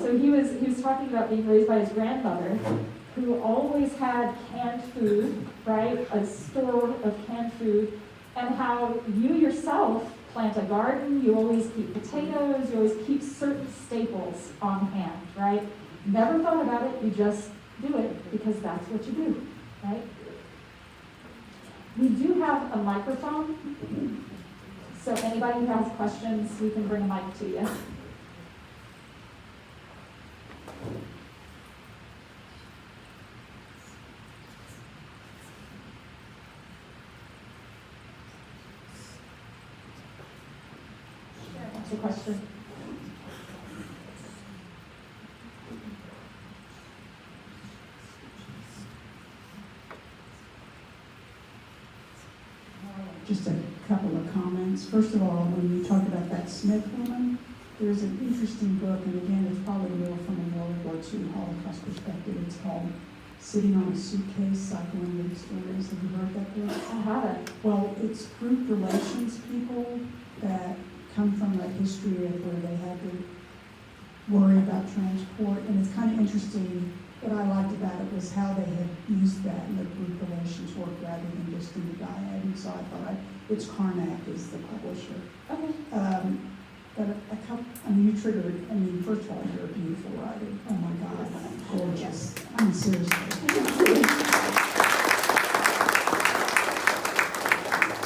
so he was talking about being raised by his grandmother, who always had canned food, right? A store of canned food, and how you yourself plant a garden, you always keep potatoes, you always keep certain staples on hand, right? Never thought about it, you just do it because that's what you do, right? We do have a microphone, so anybody who has questions, we can bring a mic to you. What's the question? Just a couple of comments. First of all, when you talk about that Smith woman, there's an interesting book, and again, it's probably more from a World War II Holocaust perspective. It's called Sitting on a Suitcase, Psychoanalytic Stories. Have you heard that book? I haven't. Well, it's group relations people that come from a history of where they had to worry about transport, and it's kind of interesting. What I liked about it was how they had used that in the group relations work rather than just in the dyad, and so I thought it's Karnak is the publisher. Okay. But a couple, I mean, you triggered, I mean, first of all, you're a beautiful writer. Oh my God, gorgeous. I mean, seriously.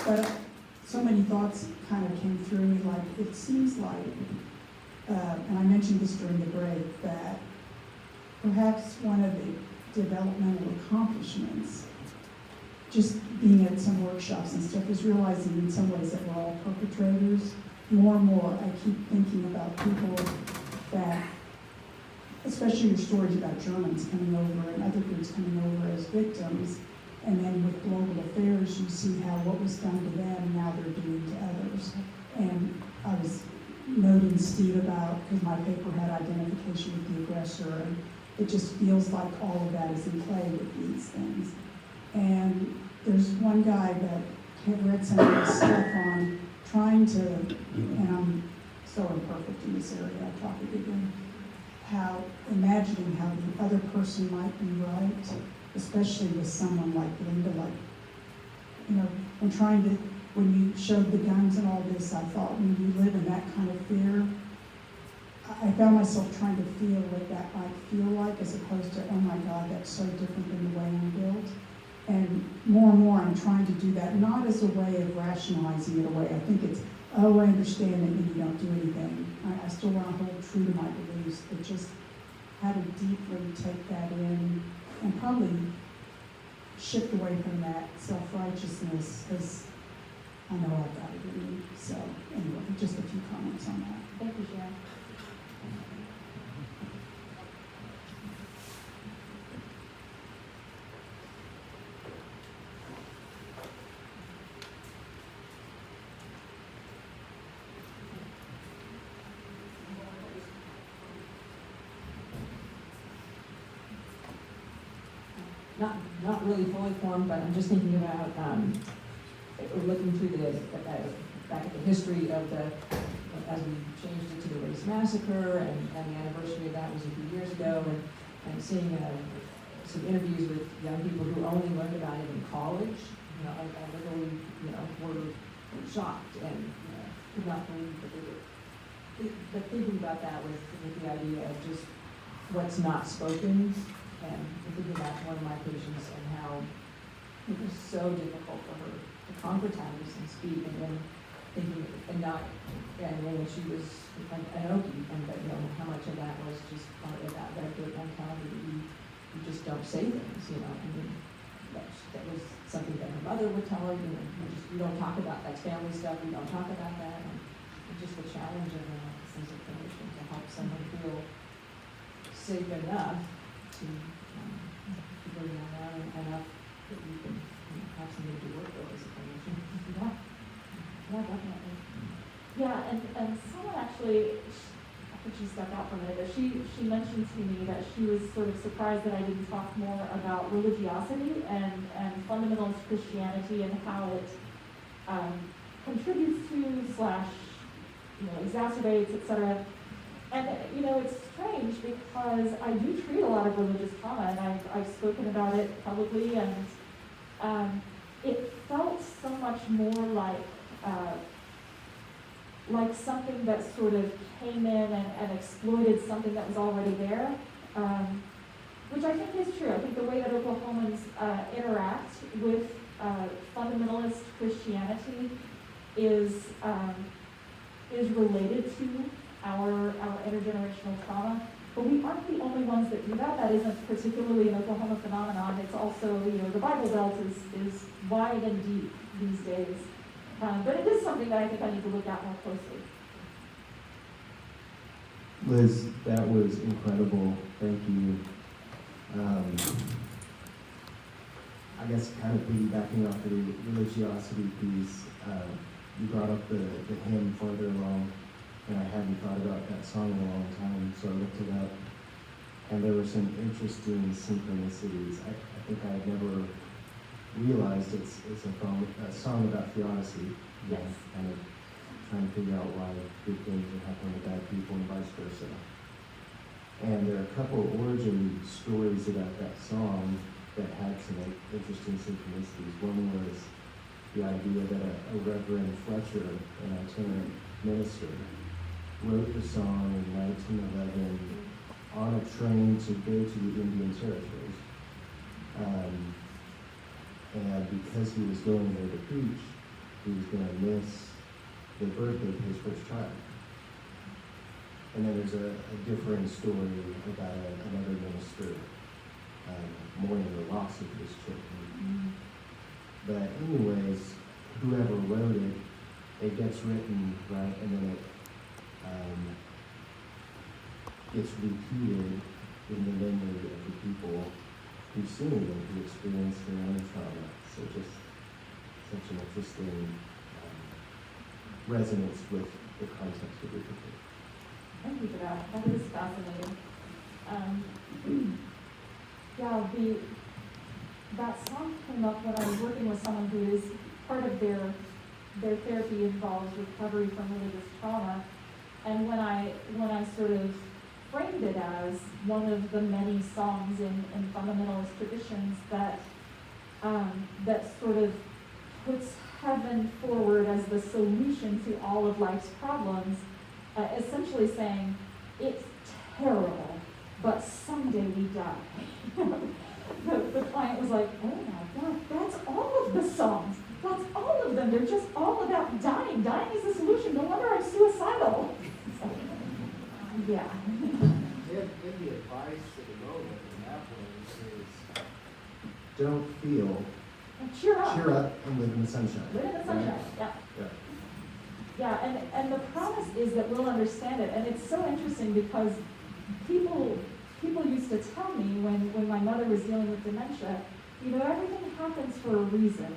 But so many thoughts kind of came through me, like, it seems like, and I mentioned this during the break, that perhaps one of the developmental accomplishments, just being at some workshops and stuff, is realizing in some ways that we're all perpetrators. More and more, I keep thinking about people that, especially your stories about Germans coming over and other groups coming over as victims, and then with global affairs, you see how what was done to them, now they're doing to others. And I was noting Steve about, because my paper had identification with the aggressor, and it just feels like all of that is in play with these things. And there's one guy that had read some of this stuff on trying to, and I'm so imperfect in this area, I talk again, how imagining how the other person might be right, especially with someone like Linda, like, you know, when you showed the guns and all this, I thought when you live in that kind of fear, I found myself trying to feel what that might feel like, as opposed to, oh my God, that's so different than the way I'm built. And more, I'm trying to do that, not as a way of rationalizing it away. I think it's, oh, I understand that you don't do anything. I still want to hold true to my beliefs, but just how to deeply take that in and probably shift away from that self-righteousness, because I know I've got it in me. So anyway, just a few comments on that. Thank you, Sharon. Not really fully formed, but I'm just thinking about looking through back at the history of as we changed it to the race massacre, and the anniversary of that was a few years ago, and seeing some interviews with young people who only learned about it in college, I literally, were shocked and could not believe that they were. But thinking about that with the idea of just what's not spoken, and thinking back to one of my patients and how it was so difficult for her to concretize and speak, and then thinking, and when she was an Okie, and but how much of that was just part of that good mentality that you just don't say things, I mean, that was something that her mother would tell her, you don't talk about, that's family stuff, you don't talk about that, and just the challenge of that sense of connection to help someone feel safe enough to bring that out enough that you can have something to work with as a clinician. Yeah, definitely. Yeah, and someone actually, I think she stepped out for a minute, but she mentioned to me that she was sort of surprised that I didn't talk more about religiosity and fundamentalist Christianity and how it contributes to / exacerbates, etc. And, it's strange because I do treat a lot of religious trauma, and I've spoken about it publicly, and it felt so much more like something that sort of came in and exploited something that was already there, which I think is true. I think the way that Oklahomans interact with fundamentalist Christianity is related to our intergenerational trauma. But we aren't the only ones that do that. That isn't particularly an Oklahoma phenomenon. It's also, the Bible Belt is wide and deep these days. But it is something that I think I need to look at more closely. Liz, that was incredible. Thank you. I guess kind of piggybacking off the religiosity piece, you brought up the hymn further along, and I hadn't thought about that song in a long time, so I looked it up, and there were some interesting synchronicities. I think I had never realized it's a song about theodicy. Yes. Kind of trying to figure out why good things are happening to bad people and vice versa. And there are a couple of origin stories about that song that had some interesting synchronicities. One was the idea that a Reverend Fletcher, an itinerant minister, wrote the song in 1911 on a train to go to the Indian Territories. And because he was going there to preach, he was going to miss the birthday of his first child. And then there's a different story about another minister mourning the loss of his children. Mm-hmm. But anyways, whoever wrote it, it gets written, right, and then it gets repeated in the memory of the people who've seen it and who experienced their own trauma. So just such an interesting resonance with the context of the people. Thank you for that. That is fascinating. That song came up when I was working with someone who is part of their therapy involves recovery from religious trauma, and when I sort of framed it as one of the many songs in fundamentalist traditions that sort of puts heaven forward as the solution to all of life's problems, essentially saying, it's terrible, but someday we die. The client was like, oh my God, that's all of the songs. That's all of them. They're just all about dying. Dying is the solution. No wonder I'm suicidal. So, yeah. Maybe advice to the moment in that one is Don't feel, Cheer up. cheer up and live in the sunshine. Live in the sunshine. Right? Yeah. Yeah. Yeah, and the promise is that we'll understand it. And it's so interesting because people used to tell me when my mother was dealing with dementia, everything happens for a reason.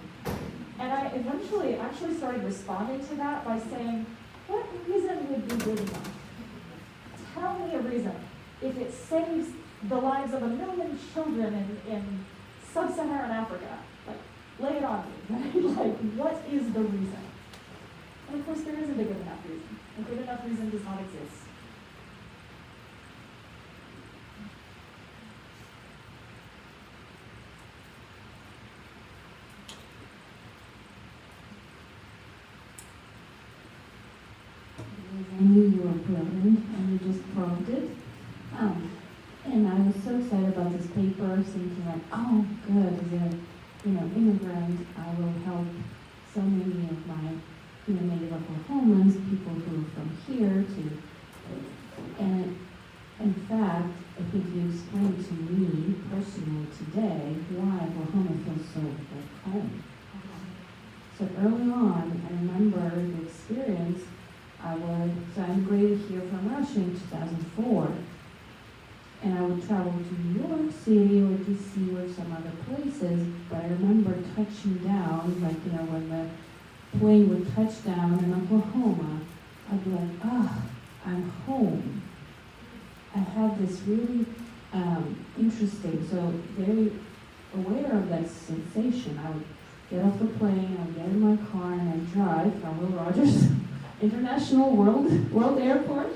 And I eventually actually started responding to that by saying, what reason would be good enough? Tell me a reason. If it saves the lives of 1 million children in sub-Saharan Africa, lay it on me, right? What is the reason? And of course, there isn't a good enough reason. A good enough reason does not exist. I knew you were brilliant, and you just proved it. And I was so excited about this paper, thinking like, oh, good, as a immigrant, I will help so many of my Native Oklahomans, people who are from here, and in fact, I think you explained to me personally today why Oklahoma feels so like home. So early on, I remember the experience. I immigrated here from Russia in 2004, and I would travel to New York City or DC or some other places, but I remember touching down, when the plane would touch down in Oklahoma, I'd be like, I'm home. I had this really interesting, so very aware of that sensation. I would get off the plane, I would get in my car, and I'd drive from Will Rogers International World Airport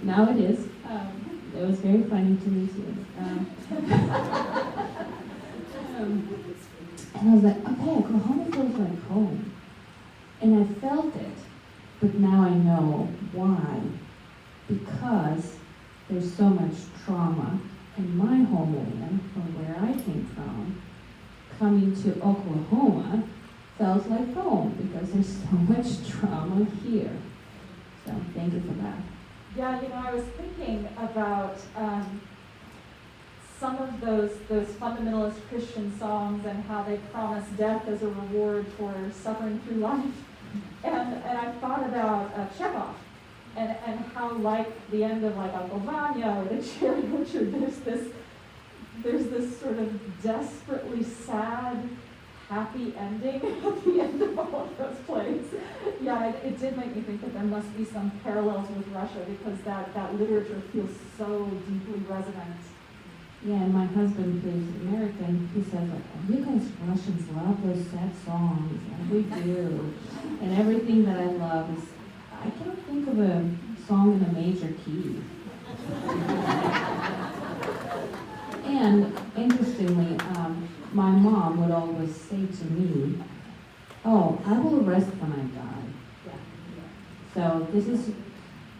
Now it is. It was very funny to me too. And I was like, okay, Oklahoma feels like home. And I felt it, but now I know why. Because there's so much trauma in my homeland, from where I came from. Coming to Oklahoma felt like home because there's so much trauma here. So thank you for that. Yeah, I was thinking about some of those fundamentalist Christian songs and how they promise death as a reward for suffering through life. And I thought about Chekhov and how, like the end of like Uncle Vanya or the Cherry Orchard, there's this sort of desperately sad, happy ending at the end of all of those plays. Yeah, it did make me think that there must be some parallels with Russia because that literature feels so deeply resonant. Yeah, and my husband plays American. He says, like, oh, you guys Russians love those sad songs. And we do. And everything that I love is, I can't think of a song in a major key. And interestingly, my mom would always say to me, oh, I will rest when I die. So this is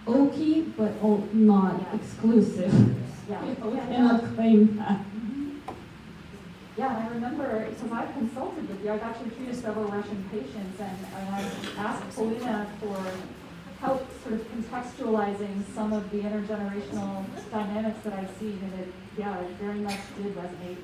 okay, but not exclusive. Yeah. I cannot claim that. Yeah, and I remember, because I've consulted with you, I've actually treated several Russian patients, and I asked Polina for help sort of contextualizing some of the intergenerational dynamics that I've seen, and it very much did resonate.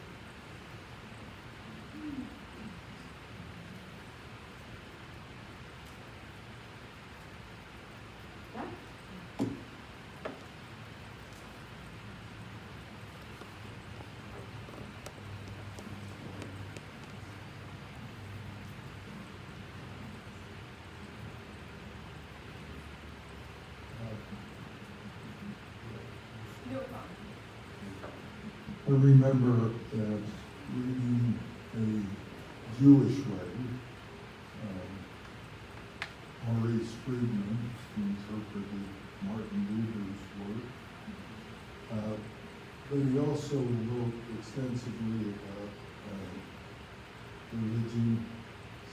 I remember that reading a Jewish writer, Maurice Friedman, who interpreted Martin Luther's work, but he also wrote extensively about religion,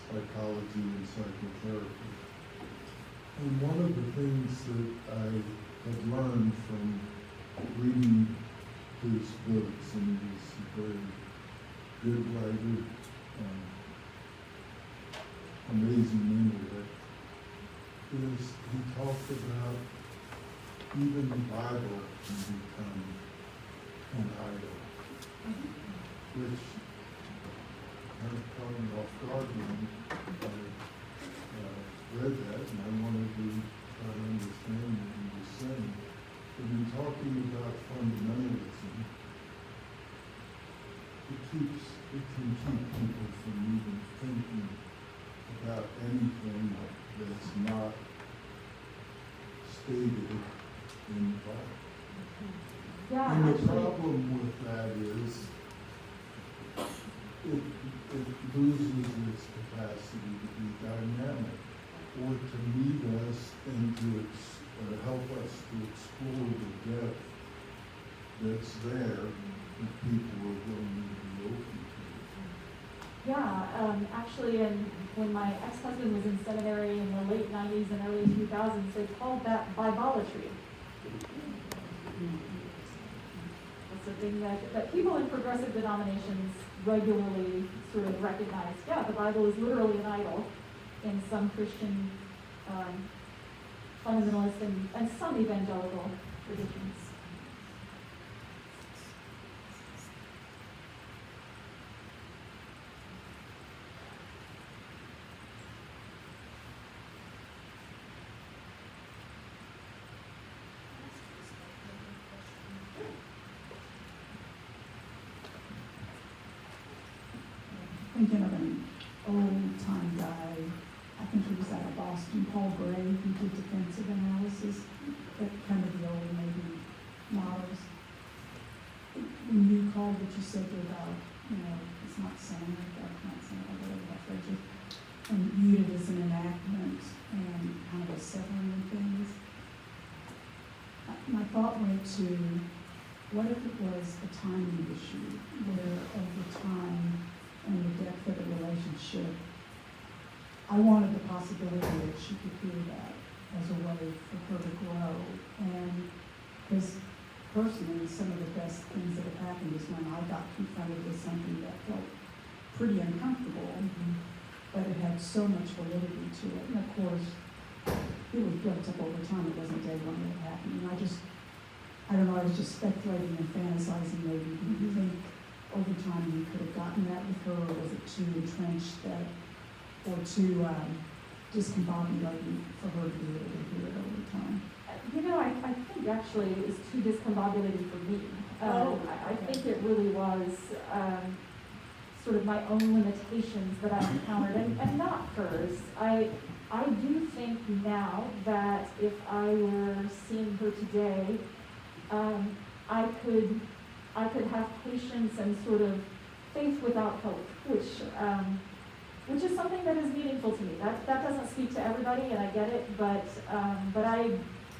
psychology, and psychotherapy. And one of the things that I have learned from reading his books, and he's a very good writer, amazing intellect, is he talked about even the Bible can become an idol, which kind of caught me off guard when I read that, and I wanted to try to understand what he was saying. But in talking about fundamentalism, it can keep people from even thinking about anything that's not stated in the Bible. Yeah, And the actually, problem with that is it loses its capacity to be dynamic or to meet us and to help us to explore the depth that's there if people are willing to be open to yeah, actually, when my ex-husband was in seminary in the late 90s and early 2000s, they called that Bibleatry. It's a thing that people in progressive denominations regularly sort of recognize. Yeah, the Bible is literally an idol in some Christian fundamentalist and some evangelical traditions. Thinking of an old-time guy, I think he was out of Boston, Paul Gray, who did defensive analysis, that kind of the old Navy models. When you called what you said about, it's not Santa, God's not Santa, whatever that phrase is, and viewed it as an enactment and kind of a severing of things. My my thought went to, what if it was a timing issue, where over time and the depth of the relationship, I wanted the possibility that she could hear that as a way for her to grow. And because personally, some of the best things that have happened is when I got confronted with something that felt pretty uncomfortable, but it had so much validity to it. And of course, it was built up over time. It wasn't day one that happened. And I don't know, I was just speculating and fantasizing maybe. Do you think over time you could have gotten that with her, or was it too entrenched that, or too discombobulating for her to be able to hear it over time? You know, I think actually it was too discombobulating for me. I think it really was sort of my own limitations that I encountered, and not hers. I do think now that if I were seeing her today, I could have patience and sort of faith without hope, which is something that is meaningful to me. That doesn't speak to everybody, and I get it, but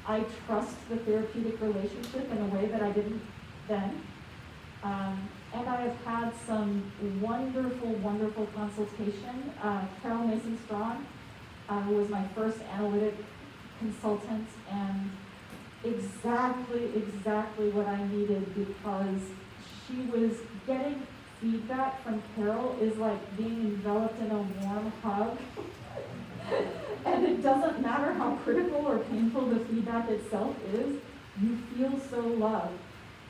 I trust the therapeutic relationship in a way that I didn't then. And I have had some wonderful, wonderful consultation. Carol Mason-Strong was my first analytic consultant, and exactly what I needed, because she was getting feedback from Carol is like being enveloped in a warm hug. And it doesn't matter how critical or painful the feedback itself is, you feel so loved.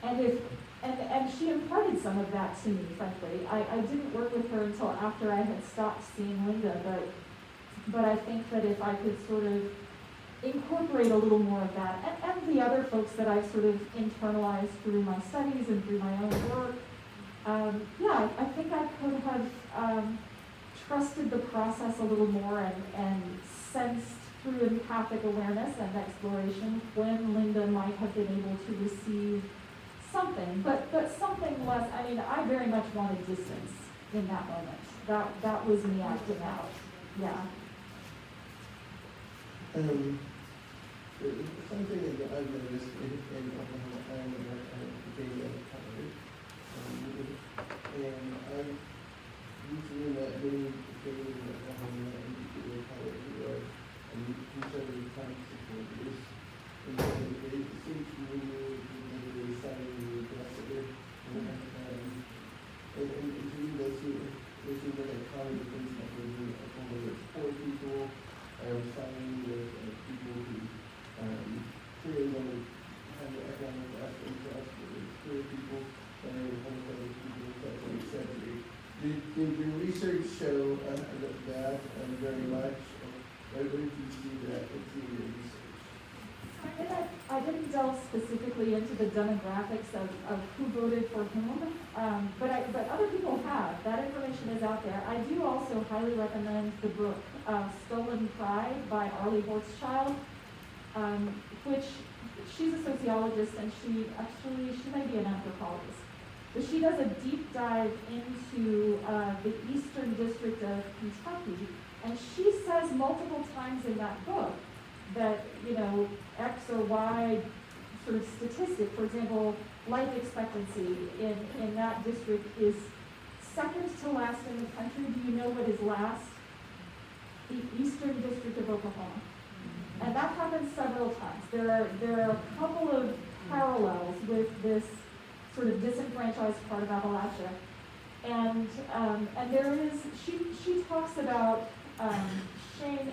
And she imparted some of that to me, frankly. I didn't work with her until after I had stopped seeing Linda, but I think that if I could sort of incorporate a little more of that, and the other folks that I've sort of internalized through my studies and through my own work, I think I could have trusted the process a little more and sensed through empathic awareness and exploration when Linda might have been able to receive something, but something less. I mean, I very much wanted distance in that moment. That was me acting out. Yeah. Something that I've noticed in Oklahoma and Virginia College, and I've recently met many Virginia and Oklahoma and Virginia College who are conservative time supporters, and so it seems to me that they're deciding to address it, and to me those seem like a common things that we're doing at Oklahoma. There's poor people, signing with people who clearly want to have the economic aspect of us, but there's poor people that are homeless people, etc. Did your research show that very much? Or did you see that in your research? I didn't delve specifically into the demographics of who voted for whom, but other people have. That information is out there. I do also highly recommend the book Stolen Pride by Arlie Hochschild, which she's a sociologist, and she may be an anthropologist. But she does a deep dive into the Eastern District of Kentucky, and she says multiple times in that book that, X or Y sort of statistic, for example, life expectancy in that district is second to last in the country. Do you know what is last? The Eastern District of Oklahoma. And that happens several times. There are a couple of parallels with this sort of disenfranchised part of Appalachia. And there is, she talks about shame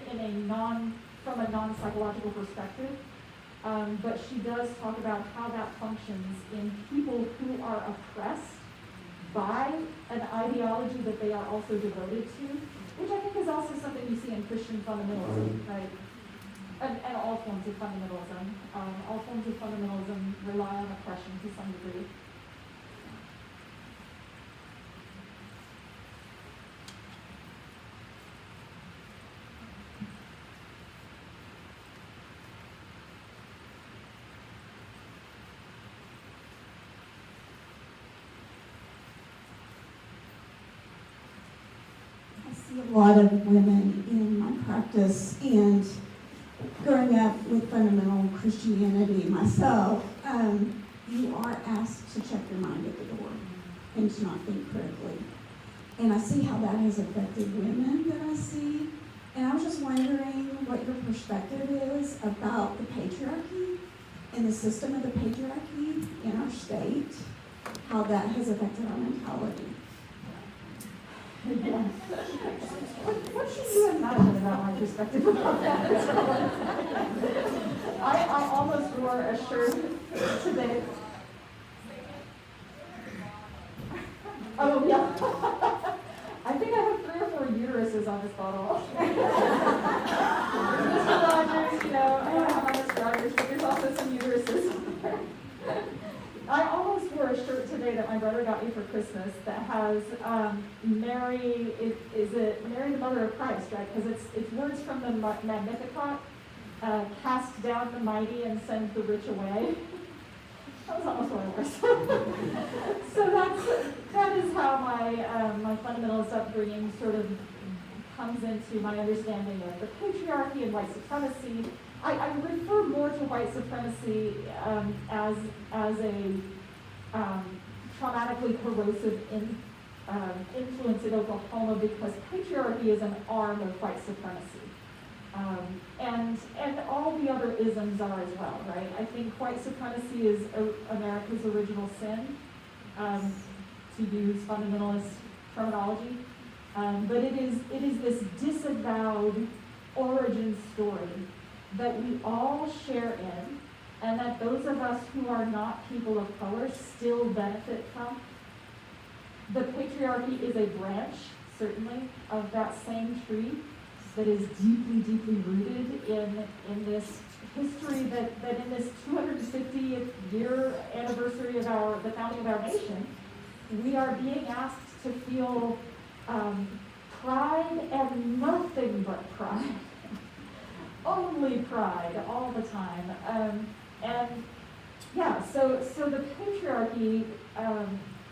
from a non-psychological perspective, but she does talk about how that functions in people who are oppressed by an ideology that they are also devoted to, which I think is also something you see in Christian fundamentalism, right? And all forms of fundamentalism. All forms of fundamentalism rely on oppression to some degree. A lot of women in my practice, and growing up with fundamental Christianity myself, you are asked to check your mind at the door and to not think critically. And I see how that has affected women that I see. And I was just wondering what your perspective is about the patriarchy and the system of the patriarchy in our state, how that has affected our mentality. Yeah. What can you imagine about my perspective about that? I almost wore a shirt today. Oh, yeah. I think I have 3 or 4 uteruses on this bottle. Mr. Rogers, you know, I don't have Mr. Rogers, but there's also some uteruses. I almost wore a shirt today that my brother got me for Christmas that has Mary, is it Mary the Mother of Christ, right? Because it's words from the Magnificat, cast down the mighty and send the rich away. That was almost what I wore. So that is how my fundamentalist upbringing sort of comes into my understanding of the patriarchy and white supremacy. I refer more to white supremacy as a traumatically corrosive influence in Oklahoma because patriarchy is an arm of white supremacy. And all the other isms are as well, right? I think white supremacy is America's original sin, to use fundamentalist terminology. But it is this disavowed origin story that we all share in, and that those of us who are not people of color still benefit from. The patriarchy is a branch, certainly, of that same tree that is deeply, deeply rooted in this history that in this 250th year anniversary of the founding of our nation, we are being asked to feel pride and nothing but pride. Only pride all the time. And yeah, so the patriarchy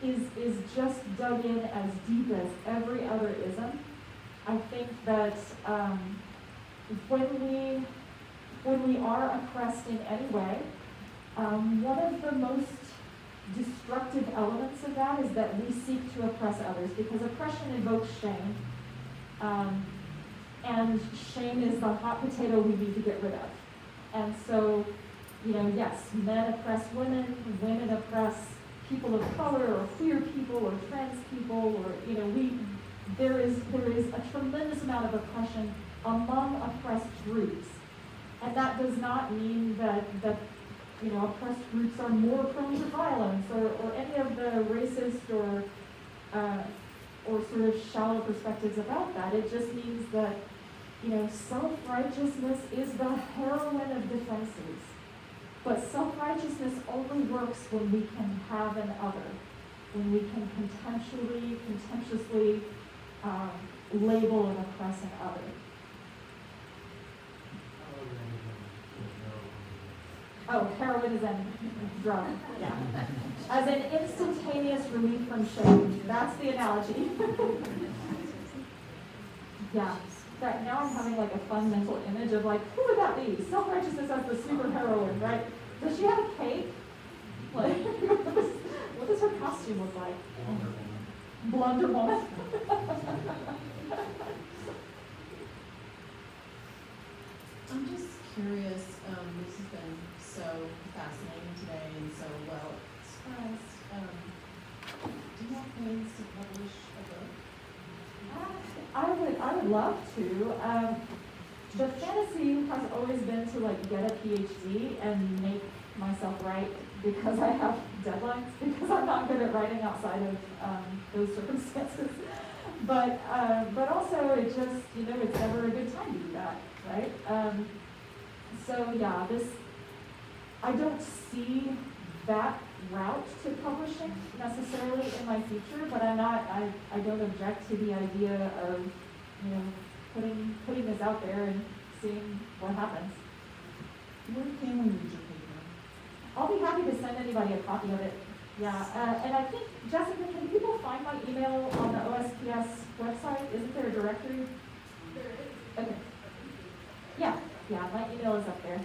is just dug in as deep as every other ism. I think that when we are oppressed in any way, one of the most destructive elements of that is that we seek to oppress others because oppression invokes shame. And shame is the hot potato we need to get rid of. And so, you know, yes, men oppress women, women oppress people of color or queer people or trans people, or, you know, there is a tremendous amount of oppression among oppressed groups. And that does not mean that you know, oppressed groups are more prone to violence or any of the racist or sort of shallow perspectives about that. It just means that, you know, self-righteousness is the heroine of defenses. But self-righteousness only works when we can have an other, when we can contemptuously label and oppress an other. Oh, heroin is a drug, yeah. As an instantaneous relief from shame. That's the analogy. Yeah. Right now I'm having like a fun mental image of like, who would that be? Self-righteousness as the superheroine, right? Does she have a cape? Like, what does her costume look like? Blunder Woman. I'm just curious, this has been so fascinating today and so well expressed. Do you have plans to publish a book? I would love to. The fantasy has always been to like get a PhD and make myself write because I have deadlines, because I'm not good at writing outside of those circumstances. But also it just, you know, it's never a good time to do that, right? So yeah, I don't see that route to publishing necessarily in my future, but I don't object to the idea of, you know, putting this out there and seeing what happens. Where can we read your paper? I'll be happy to send anybody a copy of it. Yeah, and I think, Jessica, can people find my email on the OSPS website? Isn't there a directory? There is. Okay. Yeah, my email is up there.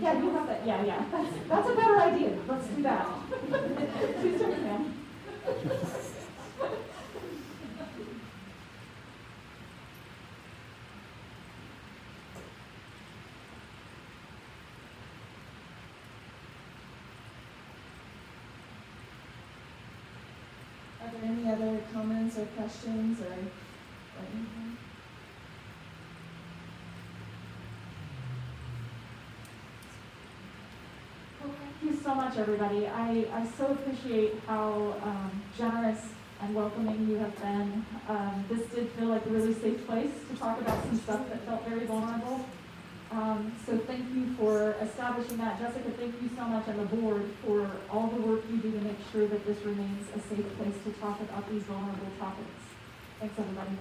Yeah, you have that, yeah. That's a better idea. Let's do that. Please turn it down. Are there any other comments or questions or anything? Well, thank you so much, everybody. I so appreciate how generous and welcoming you have been. This did feel like a really safe place to talk about some stuff that felt very vulnerable. So thank you for establishing that. Jessica, thank you so much, and the board, for all the work you do to make sure that this remains a safe place to talk about these vulnerable topics. Thanks, everybody.